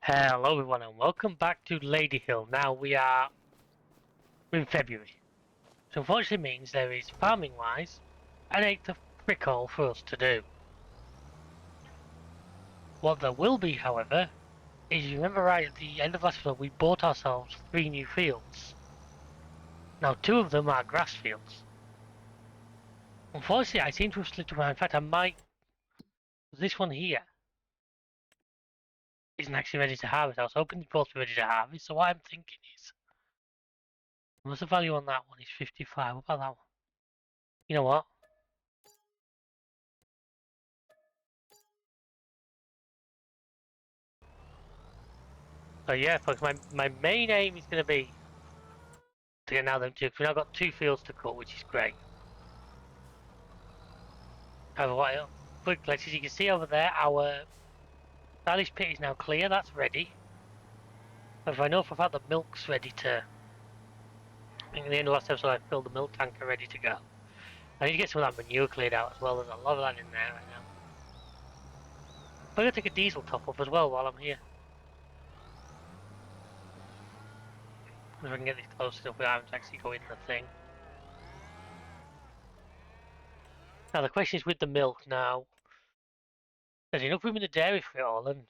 Hello everyone and welcome back to Ladyhill. Now we are in February. So unfortunately means there is, farming wise, an 8th of frick all for us to do. What there will be, however, is you remember right at the end of last episode we bought ourselves 3 new fields. Now 2 of them are grass fields. Unfortunately I seem to have slipped away. In fact I might... This one here isn't actually ready to harvest. I was hoping they'd both be ready to harvest, so what I'm thinking is... What's the value on that one? It's 55. What about that one? You know what? So yeah, folks, my main aim is going to be to get now them two, because we've now got 2 fields to cut, which is great. However, quickly, as you can see over there, our stylish pit is now clear, that's ready. However, I know for a fact that milk's ready to... I think at the end of last episode I filled the milk tanker ready to go. I need to get some of that manure cleared out as well, there's a lot of that in there right now. I'm going to take a diesel top up as well while I'm here. If I can get this close enough without having to actually go in the thing. Now the question is with the milk now. There's enough room in the dairy for it all, and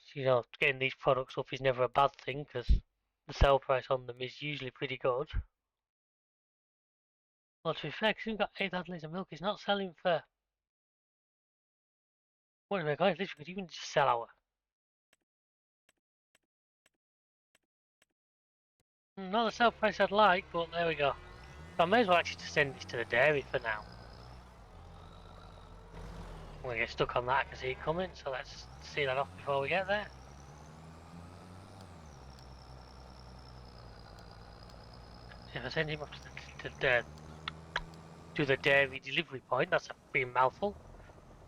getting these products up is never a bad thing because the sell price on them is usually pretty good. Well, to be fair, because we've got 8,000 litres of milk, it's not selling for... What am I going? We could even just sell our... Not the sell price I'd like, but there we go. So I may as well actually just send this to the dairy for now. I'm going to get stuck on that, I can see it coming, so let's see that off before we get there. If I send him up to the dairy delivery point, that's a big mouthful.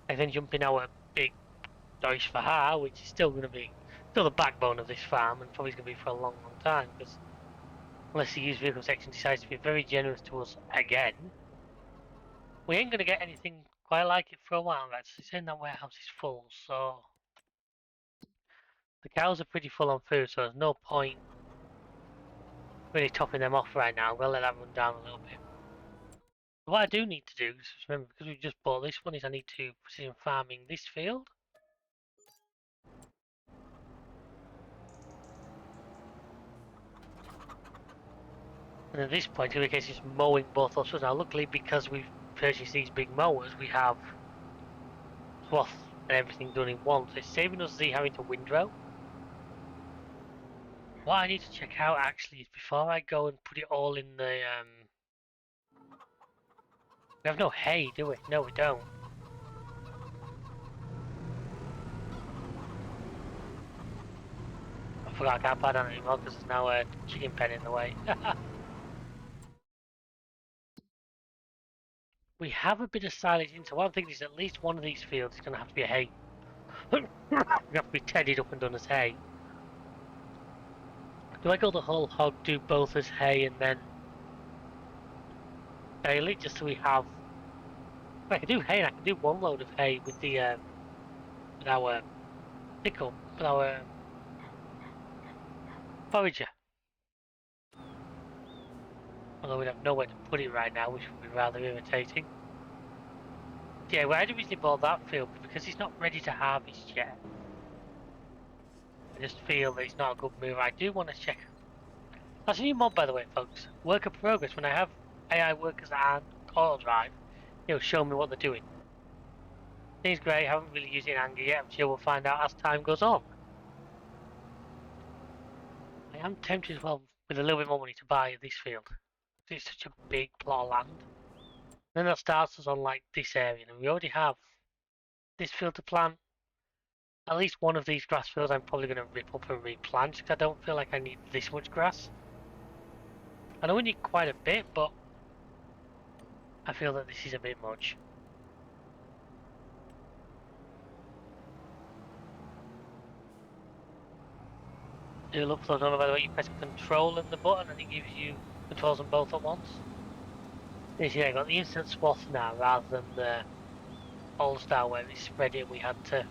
And then jump in our big Deutsch for her, which is still going to be the backbone of this farm, and probably going to be for a long, long time, because unless the used vehicle section decides to be very generous to us again, we ain't going to get anything quite like it for a while. That's saying that warehouse is full, so the cows are pretty full on food, so there's no point really topping them off right now. We'll let that run down a little bit. What I do need to do, is remember, because we just bought this one, is I need to precision farming this field. And at this point, in the case, it's mowing both those fields. Now, luckily, because we've purchased these big mowers, we have swath and everything done in one. So it's saving us having to windrow. What I need to check out actually is before I go and put it all in the we have no hay, do we? No, we don't. I forgot I can't buy that anymore because there's now a chicken pen in the way. We have a bit of silage in, so what I'm thinking is at least one of these fields is going to have to be a hay. We have to be tedded up and done as hay. Do I go the whole hog, do both as hay and then bale it just so we have... I can do hay and I can do one load of hay with the with our pickle, with our forager. Although we have nowhere to put it right now, which would be rather irritating. Yeah, well, I originally bought that field because it's not ready to harvest yet. I just feel that it's not a good move. I do want to check. That's a new mod, by the way, folks. Work of progress. When I have AI workers that aren't auto drive, it'll show me what they're doing. Seems great. I haven't really used it in anger yet. I'm sure we'll find out as time goes on. I am tempted as well with a little bit more money to buy this field. It's such a big plot of land. Then that starts us on like this area, and we already have this field to plant. At least one of these grass fields I'm probably going to rip up and replant because I don't feel like I need this much grass. I know we need quite a bit, but I feel that this is a bit much. It'll upload on, by the way, you press control and the button and it gives you controls on both at once. You see, I got the instant swath now rather than the All-Star where we spread it, we had to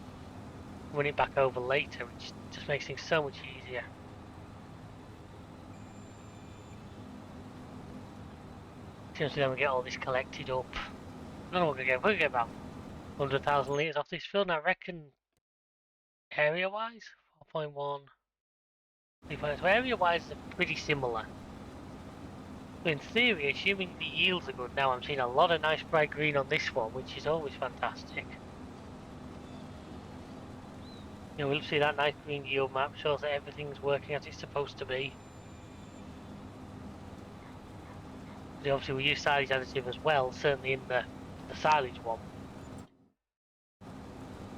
run it back over later, which just makes things so much easier. Seriously, then we get all this collected up. I don't know what we're gonna get. We're gonna get about 100,000 litres off this field, and I reckon area-wise, 4.1. So area-wise, they're pretty similar. But in theory, assuming the yields are good now, I'm seeing a lot of nice bright green on this one, which is always fantastic. You know, we'll see that nice green yield map shows that everything's working as it's supposed to be. Obviously, we use silage additive as well, certainly in the silage one.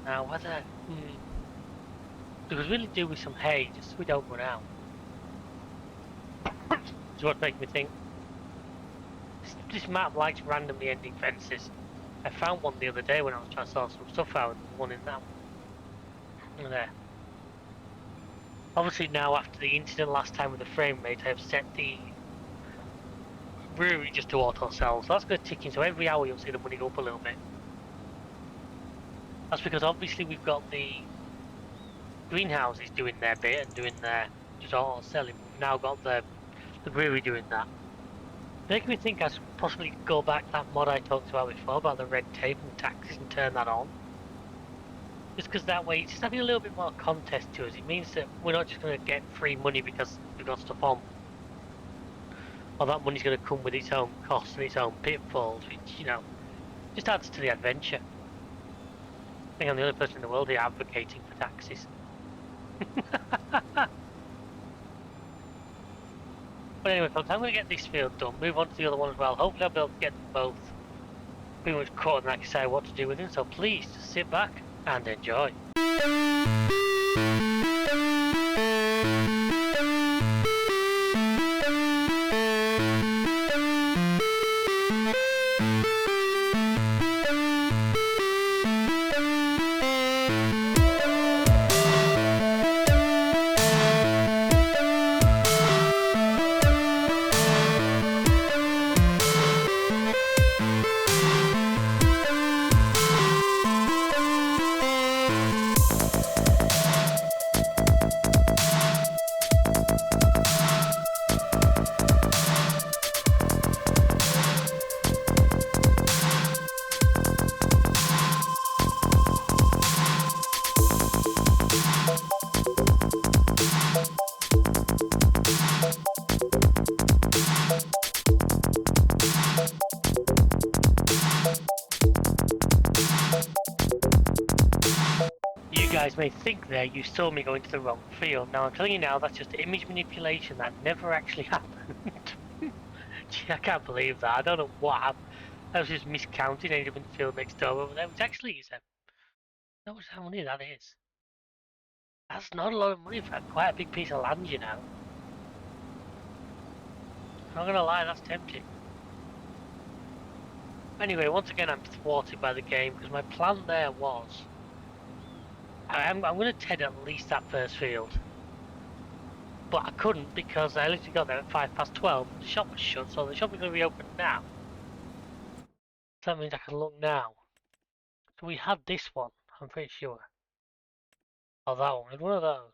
Now, whether because really do with some hay, just so we don't run out. Is what makes me think. This map likes randomly ending fences. I found one the other day when I was trying to sort some stuff out, one in that one. There. Obviously now, after the incident last time with the frame rate, I have set the brewery just to auto sell, so that's going to tick in, so every hour you'll see the money go up a little bit. That's because obviously we've got the greenhouses doing their bit and doing their just auto selling. We've now got the brewery doing that. Making me think I should possibly go back to that mod I talked about before, about the red tape and taxes, and turn that on. Just because that way, it's just having a little bit more contest to us. It means that we're not just going to get free money because we've got stuff on. Or that money's going to come with its own costs and its own pitfalls, which, you know, just adds to the adventure. I think I'm the only person in the world here advocating for taxes. But anyway, folks, I'm going to get this field done, move on to the other one as well. Hopefully I'll be able to get them both pretty much caught and I can decide what to do with them. So please, just sit back and enjoy. You guys may think there you saw me going to the wrong field. Now I'm telling you now, that's just image manipulation. That never actually happened. Gee, I can't believe that. I don't know what happened. I was just miscounting. Ended up in the field next door over there, which actually is how much money that is. That's not a lot of money for quite a big piece of land, you know. I'm not gonna lie, that's tempting. Anyway, once again I'm thwarted by the game because my plan there was I'm going to TED at least that first field. But I couldn't because I literally got there at 12:05. The shop was shut, so the shop is going to be open now. So that means I can look now. So we had this one, I'm pretty sure. Oh, that one. We had one of those.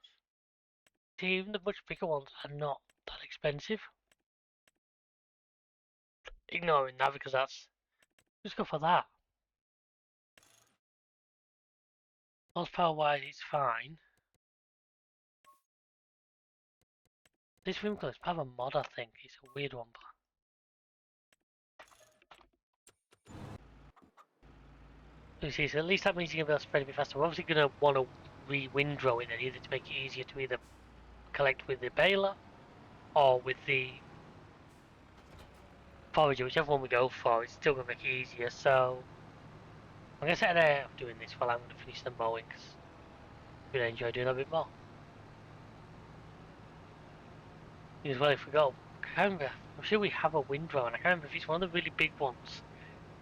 See, even the much bigger ones are not that expensive. Ignoring that because that's... Just go for that. Horsepower-wise, it's fine. This Rimco is part of a mod, I think. It's a weird one, but... You see, so at least that means you're going to be able to spread a bit faster. We're obviously going to want to re-windrow it then, either to make it easier to either collect with the baler or with the forager, whichever one we go for, it's still going to make it easier. So I'm going to set there of doing this while I'm going to finish the mowing because I'm going to enjoy doing a bit more. As well, if we go, I can't remember, I'm sure we have a windrow, and I can't remember if it's one of the really big ones.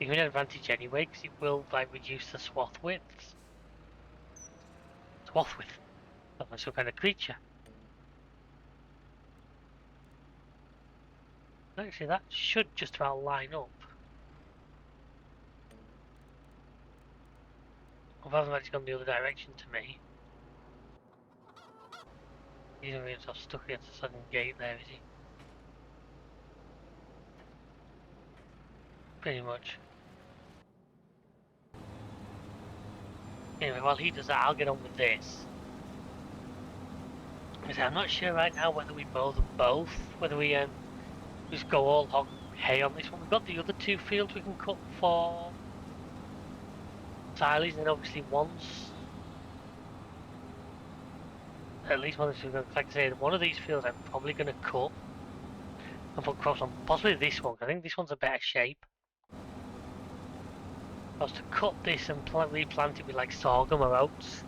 You can an advantage anyway because it will like reduce the swath widths. Swath width. That's like some kind of creature. Actually, that should just about line up. Other than that, it's gone the other direction to me. He's not really sort of stuck against the southern gate there, is he? Pretty much. Anyway, while he does that, I'll get on with this. Because I'm not sure right now whether we mow them both, whether we just go all hog hay on this one. We've got the other two fields we can cut for silage, and then obviously once at least one of these, like I say, one of these fields I'm probably going to cut and put crops on. Possibly this one, 'cause I think this one's a better shape. If I was to cut this and replant it with like sorghum or oats,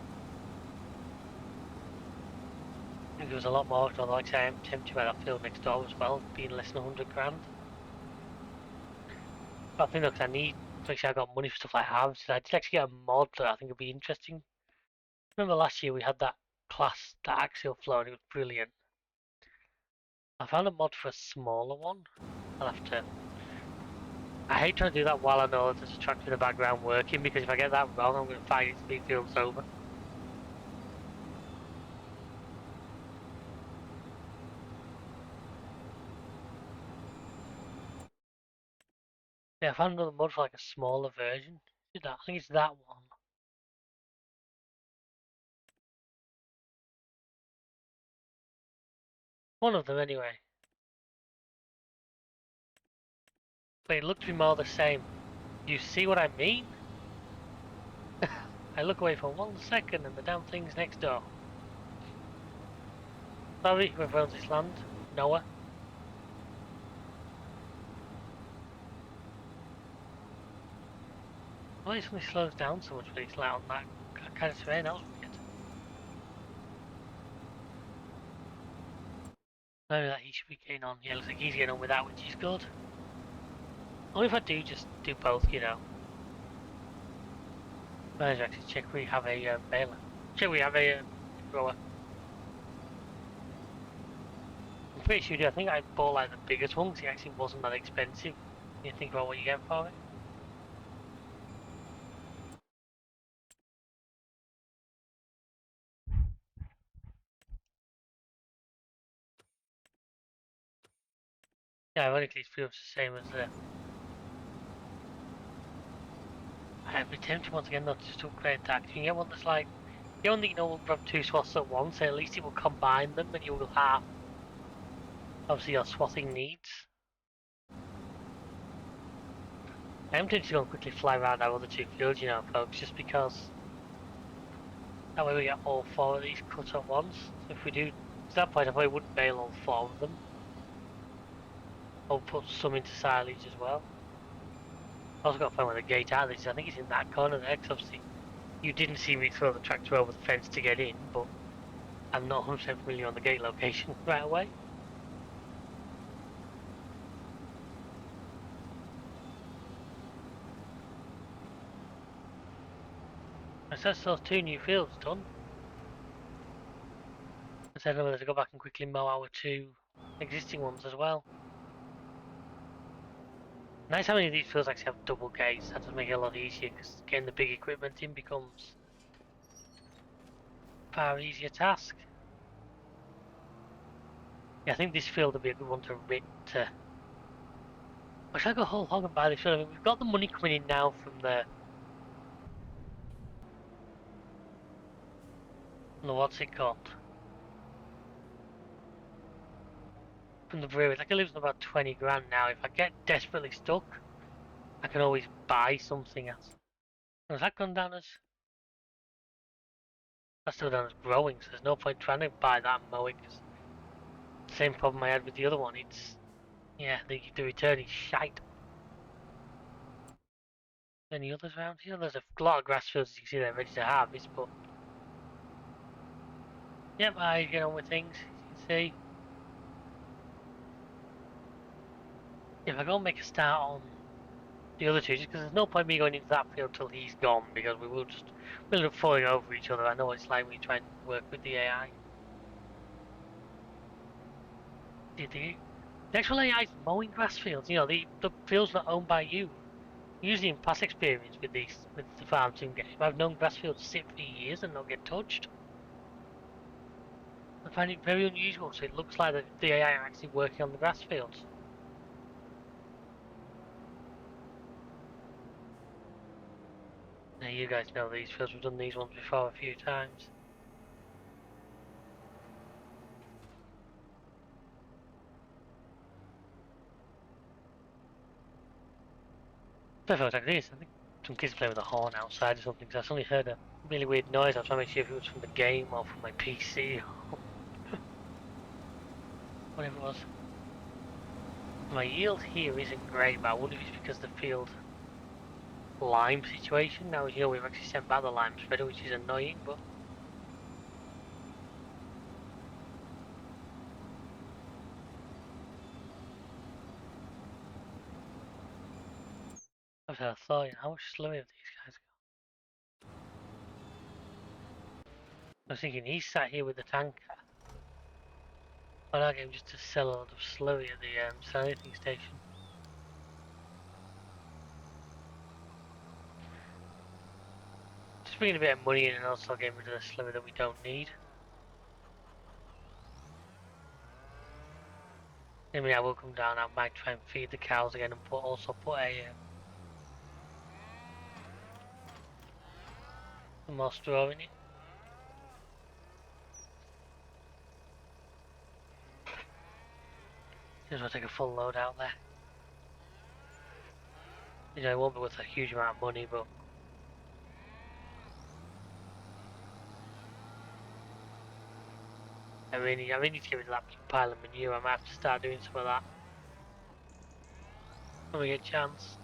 I think it was a lot more. Although, like I say, I'm tempted by that field next door as well, being less than 100 grand. But I think look, I need to make sure I got money for stuff like harvesting. I did actually get a mod that I think would be interesting. Remember last year we had that class, that axial flow, and it was brilliant. I found a mod for a smaller one. I'll have to. I hate trying to do that while I know there's a tractor in the background working, because if I get that wrong, I'm going to find it's big fields over. Yeah, I found another mod for like a smaller version. I think it's that one. One of them anyway. But it looked to be more the same. You see what I mean? I look away for 1 second and the damn thing's next door. Sorry, whoever owns this land. Noah. Why it suddenly slows down so much when it's like on that kind of terrain? That was weird. Maybe that he should be getting on. Yeah, looks like he's getting on with that, which is good. Only if I do just do both, you know. Might actually check we have a baler. Check we have a grower. I'm pretty sure we do. I think I bought like the biggest one because it actually wasn't that expensive. You think about what you get for it. Yeah, ironically it feels the same as the... I'd be tempted once again not to just upgrade that. You can get one that's like... You don't think will grab 2 swaths at once, so at least it will combine them and you will have obviously your swathing needs. I'm tempted to go and quickly fly around our other 2 fields, you know, folks, just because that way we get all 4 of these cut at once. So if we do, at that point I probably wouldn't bale all 4 of them. I'll put some into silage as well. I also got to find where the gate out is. I think it's in that corner there, because obviously you didn't see me throw the tractor over the fence to get in, but I'm not 100% familiar on the gate location right away. I said those 2 new fields done. I said I'm going to go back and quickly mow our 2 existing ones as well. Nice how many of these fields actually have double gates. That does make it a lot easier, because getting the big equipment in becomes a far easier task. Yeah, I think this field will be a good one to rip to... Or should I go whole hog and buy this field? I mean, we've got the money coming in now from the what's it called? From the brewery. I can lose about 20 grand now. If I get desperately stuck, I can always buy something else. Has that gone down as... That's still down as growing, so there's no point trying to buy that and mow it, because same problem I had with the other one. It's... Yeah, the return is shite. Any others around here? There's a lot of grass fields, as you can see, they're ready to harvest, but... Yep, I get on with things, as you can see. If I go and make a start on the other 2, just because there's no point me going into that field till he's gone, because we'll end up falling over each other. I know what it's like when you try and work with the AI. The actual AI is mowing grass fields, you know, the fields not owned by you. Usually in past experience with the farm sim game, I've known grass fields sit for years and not get touched. find it very unusual, so it looks like the AI are actually working on the grass fields. Now you guys know these fields, we've done these ones before a few times. Perfect like this, I think some kids playing with a horn outside or something, because I suddenly heard a really weird noise. I was trying to make sure if it was from the game or from my PC or whatever it was. My yield here isn't great, but I wonder if it's because the field lime situation. Now, you know, we've actually sent back the lime spreader, which is annoying, but I've had a thought, how much slower have these guys got? I was thinking he's sat here with the tanker. Why not get him just to sell a lot of slurry at the saline station? Just bringing a bit of money in and also getting rid of the slurry that we don't need. I mean, I will come down, I might try and feed the cows again and also put a some more straw in it. Just want to take a full load out there. You know, it won't be worth a huge amount of money, but I really need to get rid of that pile of manure. I might have to start doing some of that when we get a chance.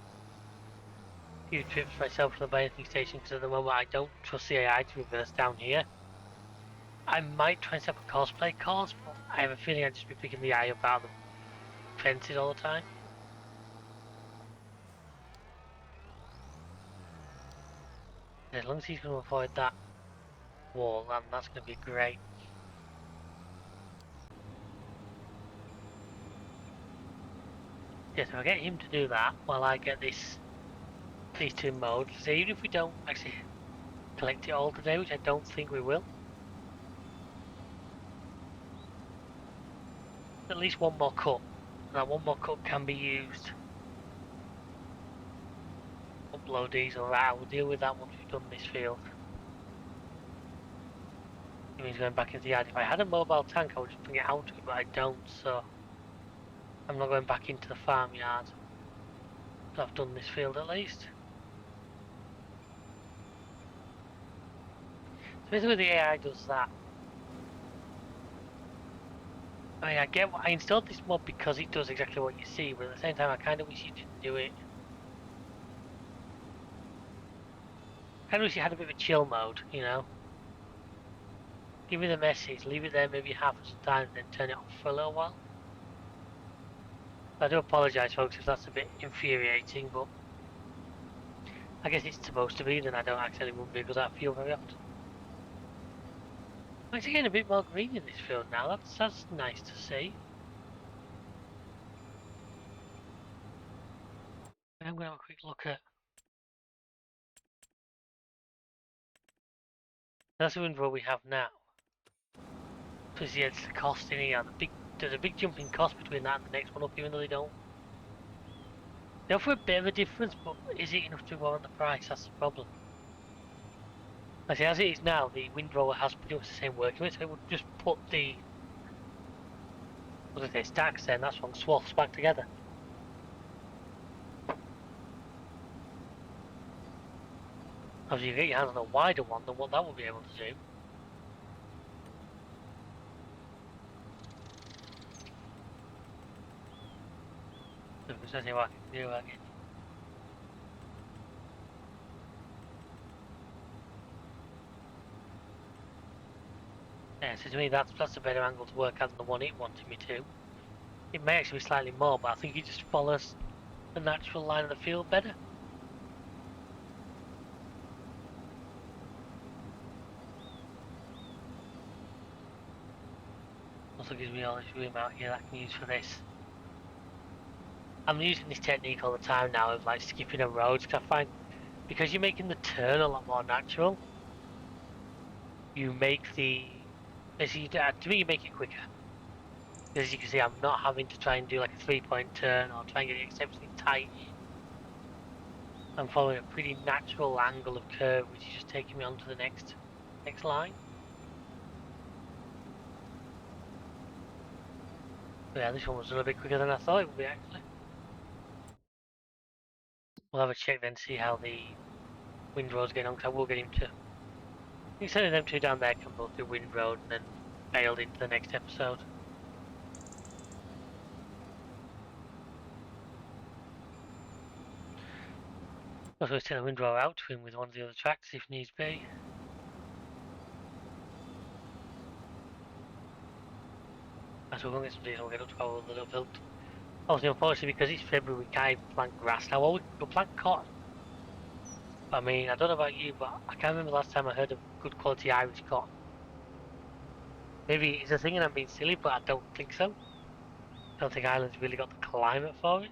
A few trips myself to the balancing station, because at the moment I don't trust the AI to reverse down here. I might try and set up a cosplay course, but I have a feeling I'd just be picking the eye up out of the fences all the time. As long as he's going to avoid that wall, then that's going to be great. Yes, if I get him to do that while I get these two modes, so even if we don't actually collect it all today, which I don't think we will, at least one more cut. And that one more cut can be used. Upload these, alright, we'll deal with that once we've done this field. It means going back into the yard. If I had a mobile tank, I would just bring it out to it, but I don't, so I'm not going back into the farmyard. So I've done this field at least. So basically the AI does that. I mean, I installed this mod because it does exactly what you see, but at the same time I kind of wish you didn't do it. I kind of wish you had a bit of a chill mode, you know? Give me the message, leave it there maybe half the time, then turn it off for a little while. I do apologise folks if that's a bit infuriating, but I guess it's supposed to be, then I don't accidentally run vehicles out of fuel very often. I'm actually getting a bit more green in this field now, that's nice to see. I'm going to have a quick look at... That's the window we have now. Because yeah, it's the cost in here, there's a big jump in cost between that and the next one up, even though they don't. They offer a bit of a difference, but is it enough to warrant the price? That's the problem. I see, as it is now, the windrower has pretty much the same working with, so it would just put the stacks there, and that's one swaths back together. Obviously, you get your hands on a wider one than what that will be able to do. So there's nothing I can do again. Yeah, so to me that's a better angle to work at than the one it wanted me to. It may actually be slightly more, but I think it just follows the natural line of the field better. Also gives me all this room out here that I can use for this. I'm using this technique all the time now of like skipping a road, because I find because you're making the turn a lot more natural, you make the Basically, to me, you make it quicker. As you can see, I'm not having to try and do like a 3-point turn or try and get it exceptionally tight. I'm following a pretty natural angle of curve, which is just taking me on to the next line. But yeah, this one was a little bit quicker than I thought it would be actually. We'll have a check then to see how the windrow's getting on, because I will get him to. I think certainly them two down there can both do windrow and then bailed into the next episode. Also, let's take the windrow out to him with one of the other tracks if needs be. As we're going to get some diesel, we'll get up to our little build. Also, unfortunately, because it's February, we can't even plant grass now. Well, we can plant cotton. I mean, I don't know about you, but I can't remember the last time I heard of good quality Irish cotton. Maybe it's a thing and I'm being silly, but I don't think so. I don't think Ireland's really got the climate for it.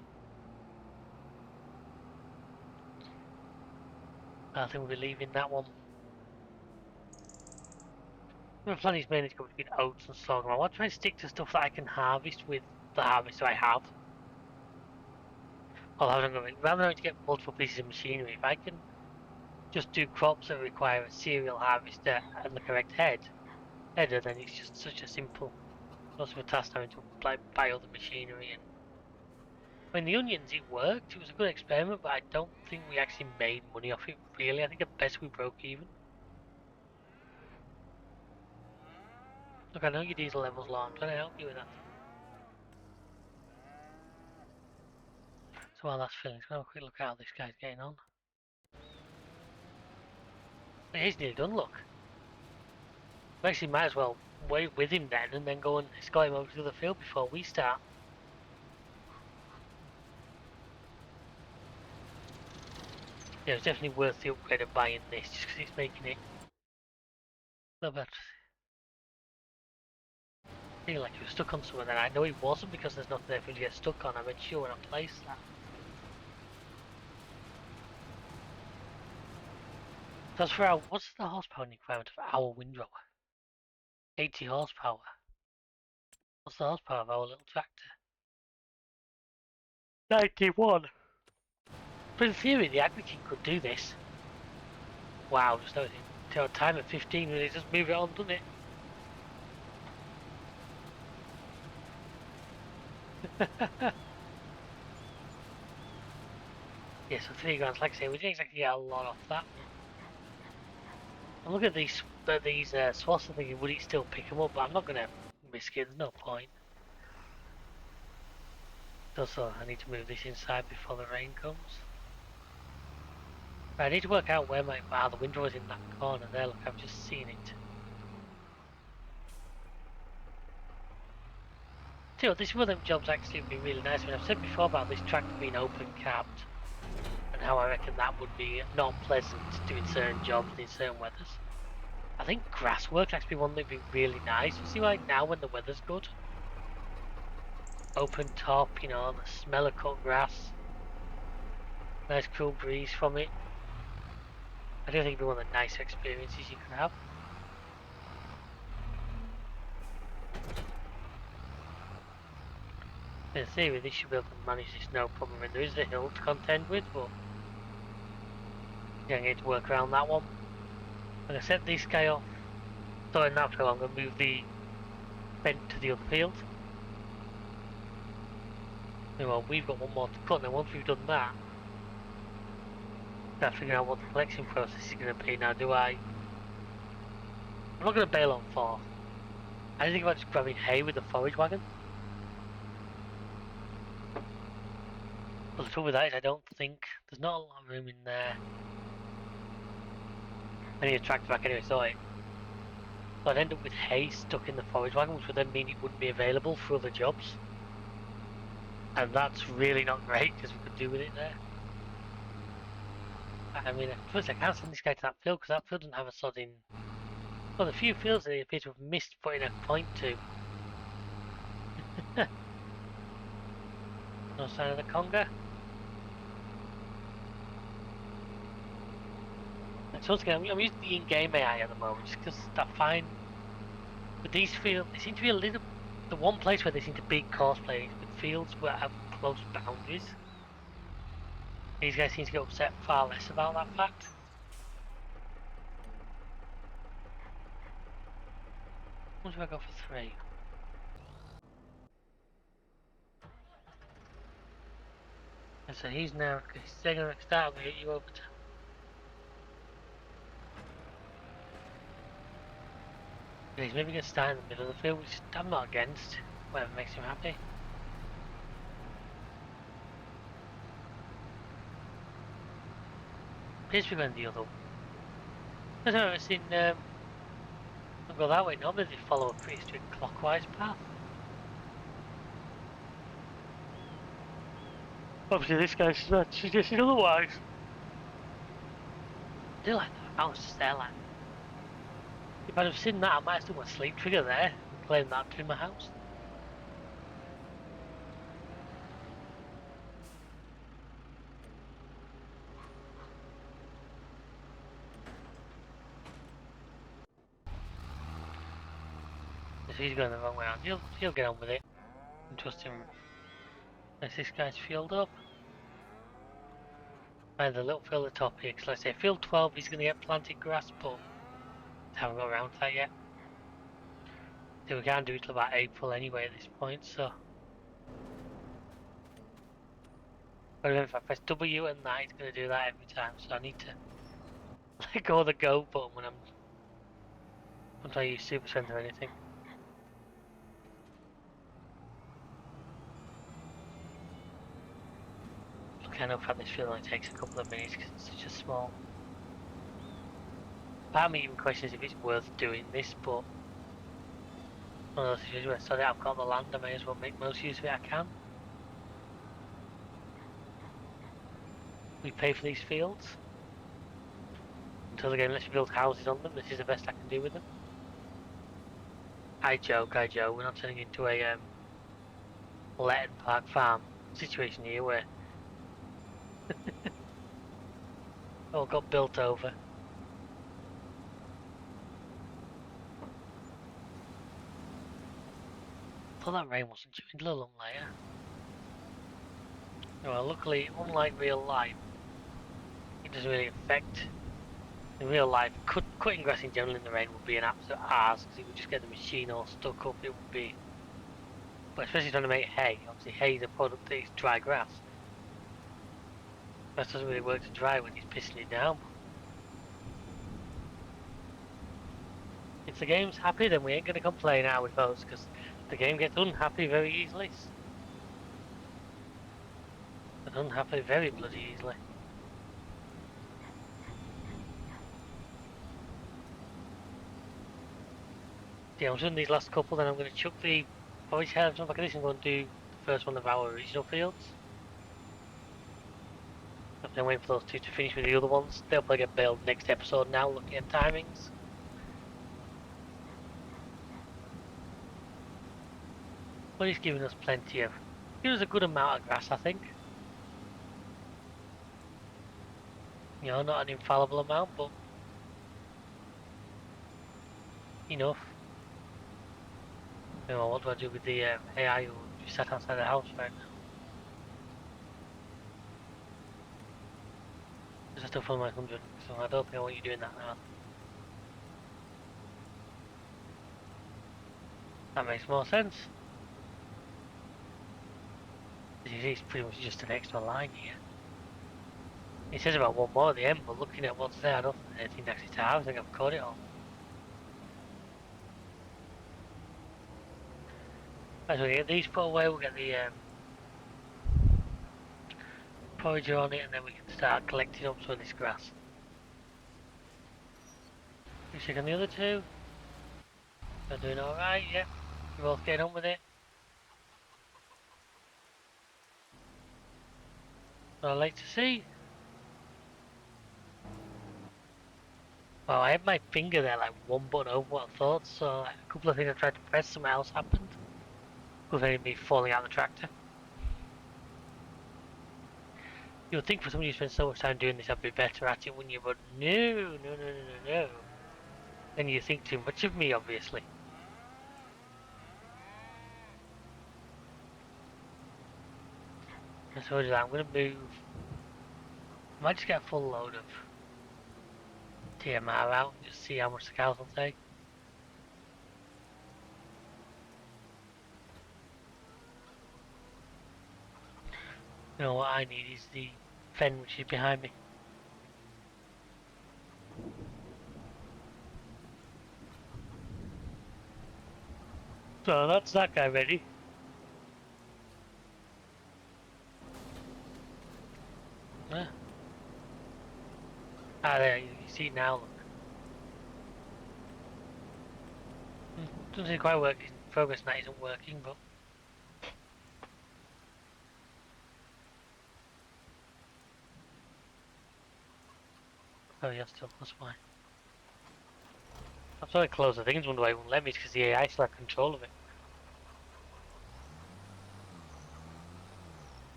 I think we'll be leaving that one. My plan is mainly to go between oats and sorghum. I want to try and stick to stuff that I can harvest with the harvester I have. Rather than having to get multiple pieces of machinery, if I can just do crops that require a cereal harvester and the correct header, then it's just such a simple, lots of a task having to like buy all the machinery. And I mean, the onions, it worked. It was a good experiment, but I don't think we actually made money off it. Really, I think at best we broke even. Look, I know your diesel level's low. I'm trying to help you with that. So while that's filling, let's have a quick look at how this guy's getting on. He's nearly done, look. We actually might as well wait with him then and then go and escort him over to the field before we start. Yeah, it's definitely worth the upgrade of buying this just because it's making it a little bit. I feel like he was stuck on something, and I know he wasn't because there's nothing there for him to get stuck on. I made sure when I placed that. So as for our, what's the horsepower requirement of our windrower? 80 horsepower. What's the horsepower of our little tractor? 91. But in theory, the Agri King could do this. Wow, just noticing. Till time at 15 minutes, just move it on, doesn't it? Yeah, so 3 grand, like I say, we didn't exactly get a lot off that. And look at these swaths, I'm thinking, would he still pick them up? But I'm not going to risk it, there's no point. Also, I need to move this inside before the rain comes. Right, I need to work out where my... Wow, the window is in that corner there, look, I've just seen it. Still, this is one of them jobs actually would be really nice. I mean, I've said before about this tractor being open capped and how I reckon that would be not pleasant doing certain jobs in certain weathers. I think grass work actually one that would be really nice. You see, like now when the weather's good, open top, you know, the smell of cut grass, nice cool breeze from it. I do think it'd be one of the nicer experiences you can have. In theory, this should be able to manage this no problem. I mean, there is a hill to contend with, but you're going to need to work around that one. I'm going to set this guy off. So in that field, I'm going to move the bent to the other field. Well, we've got one more to cut, and once we've done that, I have to figure out what the collection process is going to be. Now, do I... I'm not going to bail on 4. I think about just grabbing hay with the forage wagon. But the trouble with that is I don't think... There's not a lot of room in there. I need a tractor back anyway, so I'd end up with hay stuck in the forage wagon, which would then mean it wouldn't be available for other jobs. And that's really not great, because we could do with it there. I mean, first I can't send this guy to that field, because that field doesn't have a sod in... Well, the few fields that they appear to have missed putting a point to. No sign of the conga. So once again, I'm using the in-game AI at the moment, just because I find But these fields, they seem to be a little. The one place where they seem to beat cosplay is with fields where have close boundaries. These guys seem to get upset far less about that fact. What do I go for 3? And so he's now, because they're going to start with you over time. He's maybe going to start in the middle of the field, which I'm not against, whatever makes him happy. Appears to be going the other way. I've never seen them go that way. Normally they follow a pretty strict clockwise path. Obviously this guy's suggesting otherwise. I do like that house there, like. If I'd have seen that, I might have done my sleep trigger there and claimed that to be my house. If he's going the wrong way around, he'll get on with it. And trust him. As this guy's filled up. Find the little field at the top here, because let's say field 12 he's going to get planted grass, but I haven't got around to that yet. So we can't do it till about April anyway at this point, so. But if I press W and that, it's going to do that every time, so I need to let go of the go button when I'm trying to use super strength or anything. Looking enough at this field only takes a couple of minutes because it's such a small. Part of me even questions if it's worth doing this, but one of those situations where I saw that I've got the land, I may as well make most use of it I can. We pay for these fields until the game lets you build houses on them. This is the best I can do with them. I joke. We're not turning into a Letton Park farm situation here where all got built over. Thought that rain wasn't due in Lulham later. Well, luckily, unlike real life, it doesn't really affect. In real life, cutting grass in general in the rain would be an absolute arse because it would just get the machine all stuck up. It would be. But especially trying to make hay. Obviously, hay is a product that is dry grass. Grass doesn't really work to dry when he's pissing it down. If the game's happy, then we ain't going to complain, are we, folks? Because the game gets unhappy very easily. And unhappy very bloody easily. Yeah, I'm doing these last couple, then I'm going to chuck the forage herbs on back of this and go and do the first one of our regional fields. I've been waiting for those two to finish with the other ones. They'll probably get bailed next episode now, looking at timings. But he's giving us plenty of... Giving us a good amount of grass, I think. You know, not an infallible amount, but... enough. You know, what do I do with the AI who just sat outside the house right now? Because I still follow my 100, so I don't think I want you doing that now. That makes more sense. It's pretty much just an extra line here. It says about one more at the end, but looking at what's there, I don't think anything actually to have. I think I've caught it all. Right, so we get these put away, we'll get the forager on it, and then we can start collecting up some of this grass. You check on the other two. They're doing alright, yeah. We're both getting on with it. What I like to see. Well, I had my finger there like one button over what I thought, so a couple of things I tried to press, something else happened. Preventing me falling out of the tractor. You would think for somebody who spent so much time doing this I'd be better at it, wouldn't you? But no. Then you think too much of me, obviously. So I'm going to move. I might just get a full load of TMR out and just see how much the cows will take. You know what I need is the fen which is behind me. So that's that guy ready. Yeah. Ah, there, you see it now, look. Doesn't quite work, progress night isn't working, but... Oh yeah, still, that's fine. I'm sorry close, I think it's wonder why it won't let me, because the AI still had control of it.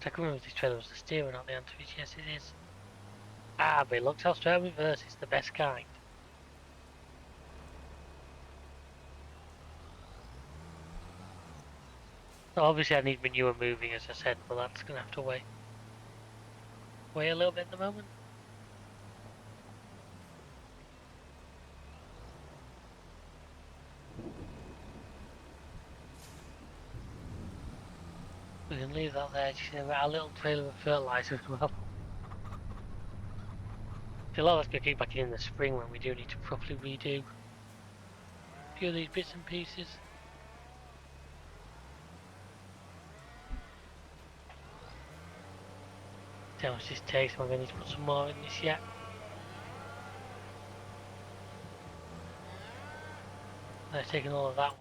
I can remember if this trailer was the steering, not the anti-reach. Yes, it is. Ah, but it looks how straight reverse is the best kind. So obviously I need manure moving, as I said, but that's going to have to wait. Wait a little bit at the moment. We can leave that there, just have our little trailer of fertiliser as well. So a lot of that's going to kick back in the spring when we do need to properly redo a few of these bits and pieces. See how much this takes, I'm going to need to put some more in this yet. They're taking all of that one.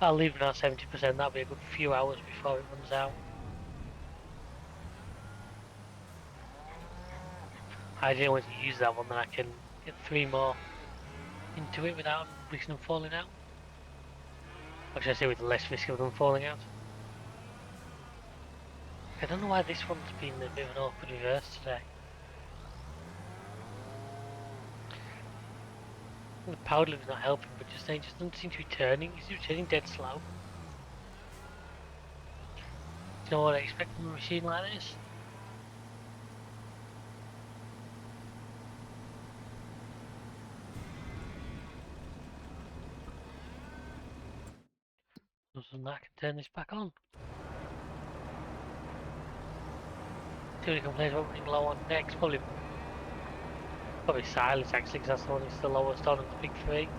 I'll leave it at 70%, that'll be a good few hours before it runs out. I didn't want to use that one, then I can get 3 more into it without risking them falling out. Or should I say with less risk of them falling out? I don't know why this one's been a bit of an awkward reverse today. The power lift's not helping, but just doesn't seem to be turning. It's turning dead slow. Do you know what I expect from a machine like this? Something that can turn this back on. Too many complaints about running low on next. Probably silence actually, because that's the one that's the lowest on of the big 3.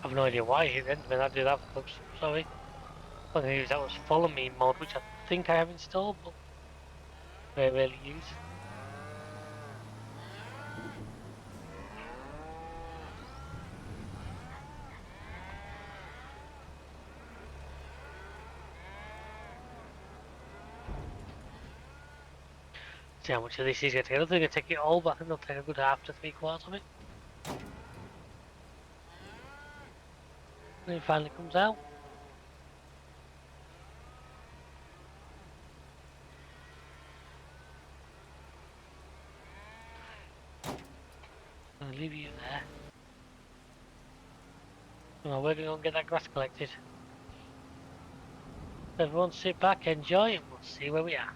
I've no idea why it ended when I do that, folks. Sorry. I think that was follow me mode, which I think I have installed, but very rarely use. See how much of this is going to take. I don't think they'll take it all, but I think they'll take a good half to 3/4 of it. When it finally comes out. I'm going to leave you there. Well, we're going to go and get that grass collected. Everyone sit back, enjoy, and we'll see where we are.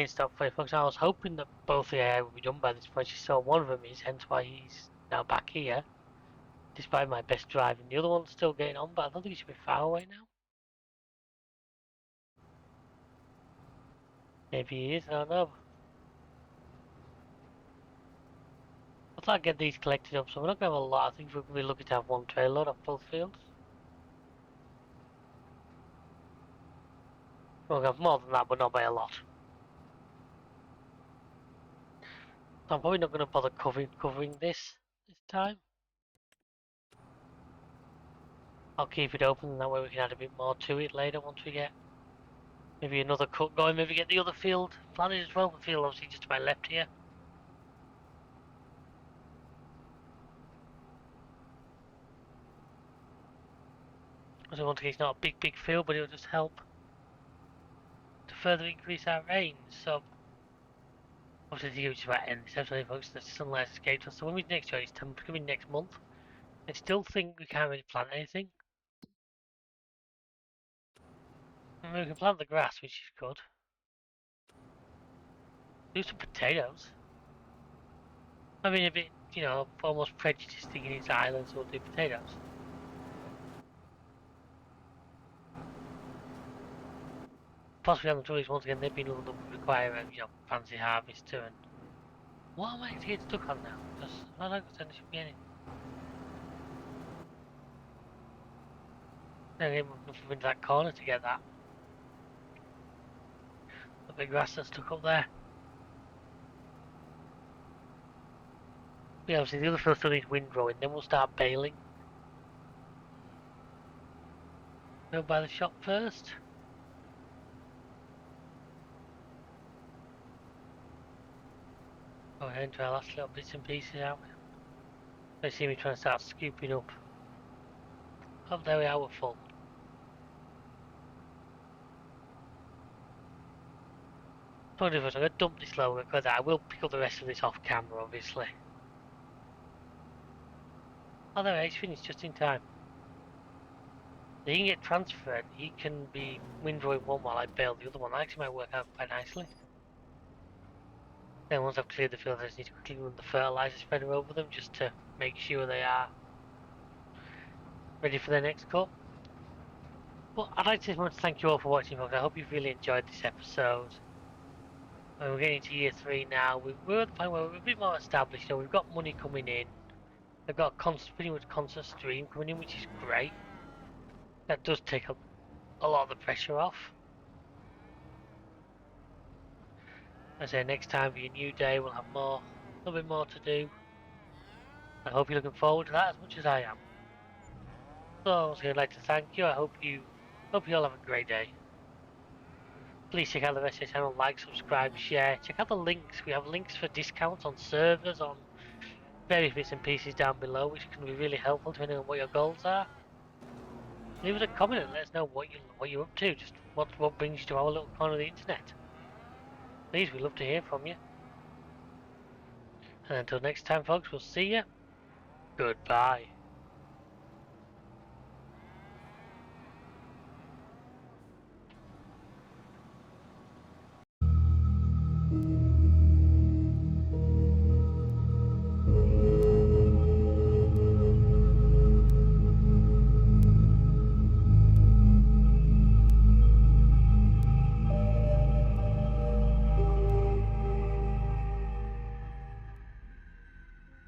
main stop for you folks. I was hoping that both the AI would be done by this point. You saw one of them is, hence why he's now back here. Despite my best driving, the other one's still getting on, but I don't think he should be far away now. Maybe he is, I don't know. I'll try to get these collected up, so we're not going to have a lot. I think we're going to be looking to have one trail load of full fields. We'll have more than that, but not by a lot. I'm probably not going to bother covering this time. I'll keep it open, and that way we can add a bit more to it later once we get maybe another cut going, maybe get the other field planted as well. The field obviously just to my left here. So once again, it's not a big field, but it'll just help to further increase our range. So obviously it's about end this episode, folks. The sunlight escaped us. So when we next show, it's coming next month. I still think we can't really plant anything. I mean, we can plant the grass, which is good. Do some potatoes. I mean, a bit, you know, almost prejudiced thinking it's islands, so we'll do potatoes. Possibly on the tourists, once again, they've been looking to require a, you know, fancy harvester and... What am I actually getting stuck on now? Because I don't think there should be any. Again, we've moved into that corner to get that. The big grass that's stuck up there. Yeah, obviously the other field still needs windrowing, then we'll start baling. Go by the shop first. Go ahead and try our last little bits and pieces out. They see me trying to start scooping up. Oh, there we are, we're full. So I'm going to dump this logo because I will pick up the rest of this off camera, obviously. Oh, there it's finished just in time. He can get transferred, he can be windrowing one while I bale the other one. That actually might work out quite nicely. Then once I've cleared the field, I just need to quickly run the fertilizer spreader over them just to make sure they are ready for their next cut. But I'd like to thank you all for watching, folks. I hope you've really enjoyed this episode. We're getting to year 3 now. We're at the point where we're a bit more established. You know, we've got money coming in. We've got pretty much constant stream coming in, which is great. That does take a lot of the pressure off. I say next time for your new day, we'll have a little bit more to do. I hope you're looking forward to that as much as I am. So I'd like to thank you. I hope you all have a great day. Please check out the rest of the channel, like, subscribe, share. Check out the links. We have links for discounts on servers, on various bits and pieces down below, which can be really helpful depending on what your goals are. Leave us a comment and let us know what you're up to. Just what brings you to our little corner of the internet. Please, we'd love to hear from you. And until next time, folks, we'll see you. Goodbye.